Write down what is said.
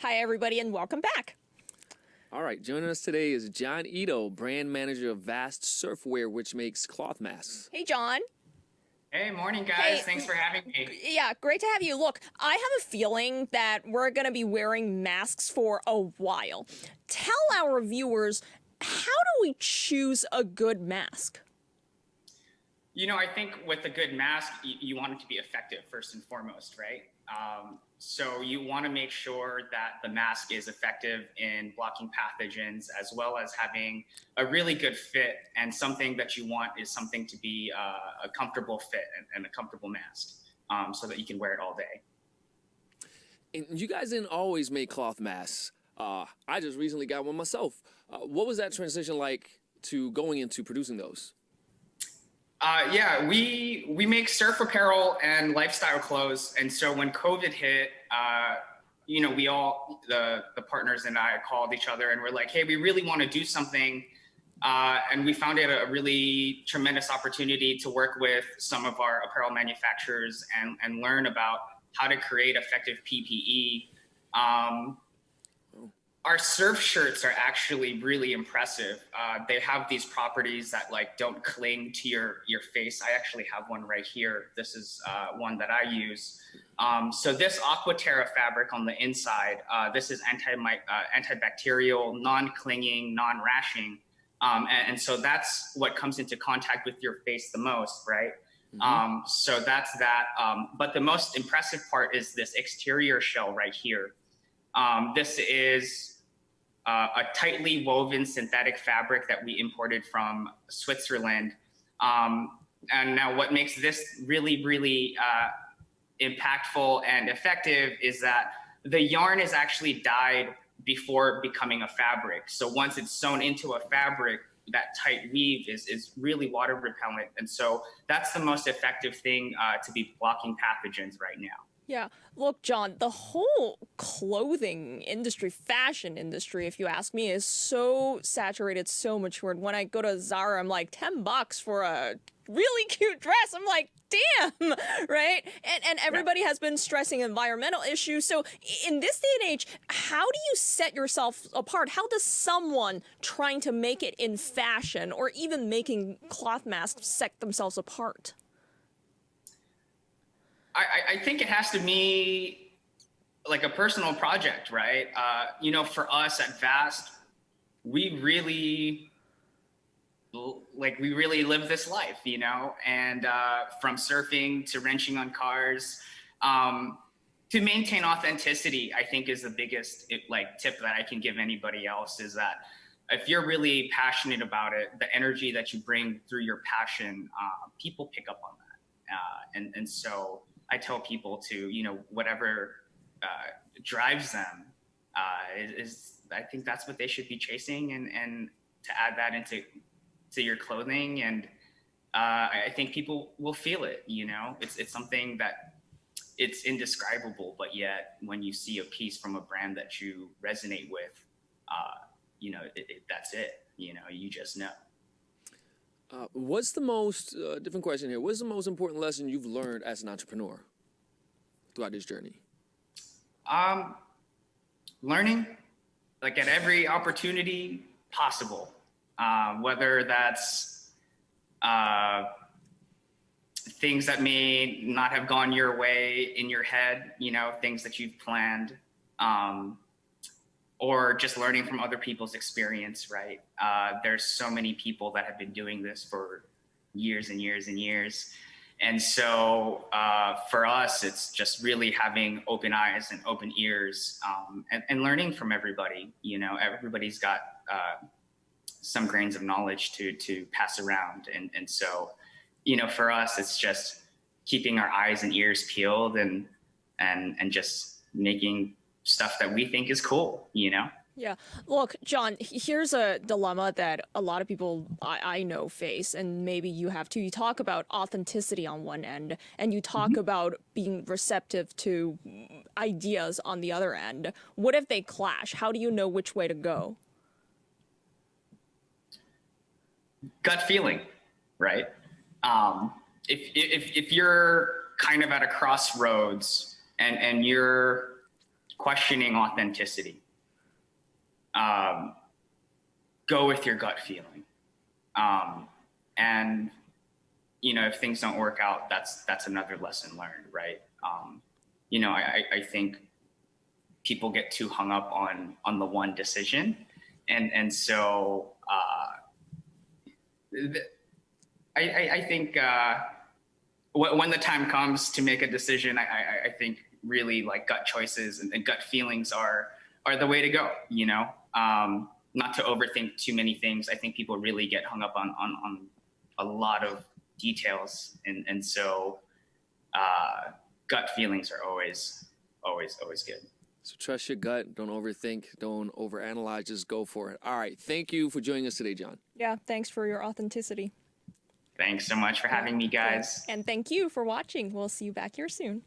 Hi, everybody, and welcome back. All right, joining us today is John Ito, brand manager of Vast Surfwear, which makes cloth masks. Hey, John. Hey, morning, guys. Hey, thanks for having me. Yeah, great to have you. Look, I have a feeling that we're going to be wearing masks for a while. Tell our viewers, how do we choose a good mask? You know, I think with a good mask, you want it to be effective first and foremost, right? So you want to make sure that the mask is effective in blocking pathogens, as well as having a really good fit. And something that you want is something to be a comfortable fit and a comfortable mask, so that you can wear it all day. And you guys didn't always make cloth masks. I just recently got one myself. What was that transition like to going into producing those? Yeah, we make surf apparel and lifestyle clothes. And so when COVID hit, you know, we all, the partners and I called each other and we're like, hey, we really want to do something. And we found it a really tremendous opportunity to work with some of our apparel manufacturers and learn about how to create effective PPE. Our surf shirts are actually really impressive. They have these properties that like don't cling to your face. I actually have one right here. This is one that I use. So this Aquaterra fabric on the inside, this is antibacterial, non-clinging, non-rashing. And so that's what comes into contact with your face the most, right? Mm-hmm. So that's that. But the most impressive part is this exterior shell right here. This is a tightly woven synthetic fabric that we imported from Switzerland. And now what makes this really, really impactful and effective is that the yarn is actually dyed before becoming a fabric. So once it's sewn into a fabric, that tight weave is really water repellent. And so that's the most effective thing to be blocking pathogens right now. Yeah, look, John, the whole clothing industry, fashion industry, if you ask me, is so saturated, so matured. When I go to Zara, I'm like, $10 for a really cute dress. I'm like, damn, right? And everybody has been stressing environmental issues. So in this day and age, how do you set yourself apart? How does someone trying to make it in fashion or even making cloth masks set themselves apart? I think it has to be like a personal project, right? You know, for us at Vast, we really live this life, you know, and from surfing to wrenching on cars, to maintain authenticity, I think is the biggest tip that I can give anybody else is that if you're really passionate about it, the energy that you bring through your passion, people pick up on that. And so I tell people to, you know, whatever drives them is I think that's what they should be chasing, and to add that into your clothing. And I think people will feel it, you know, it's something that it's indescribable, but yet when you see a piece from a brand that you resonate with, you know, that's it, you know, you just know. What's the most, different question here, what's the most important lesson you've learned as an entrepreneur throughout this journey? Learning, like at every opportunity possible, whether that's things that may not have gone your way in your head, you know, things that you've planned, or just learning from other people's experience, right? There's so many people that have been doing this for years and years and years. And so for us, it's just really having open eyes and open ears, and learning from everybody. You know, everybody's got some grains of knowledge to pass around. And so, you know, for us, it's just keeping our eyes and ears peeled and just making stuff that we think is cool, you know? Yeah. Look, John, here's a dilemma that a lot of people I know face, and maybe you have too. You talk about authenticity on one end, and you talk about being receptive to ideas on the other end. What if they clash? How do you know which way to go? Gut feeling, right? If you're kind of at a crossroads and you're questioning authenticity. Go with your gut feeling. And, you know, if things don't work out, that's another lesson learned, right? You know, I think people get too hung up on the one decision. And so I think when the time comes to make a decision, I think really like gut choices and gut feelings are the way to go, you know? Not to overthink too many things. I think people really get hung up on a lot of details. And so gut feelings are always good. So trust your gut. Don't overthink. Don't overanalyze. Just go for it. All right. Thank you for joining us today, John. Yeah, thanks for your authenticity. Thanks so much for having me, guys. And thank you for watching. We'll see you back here soon.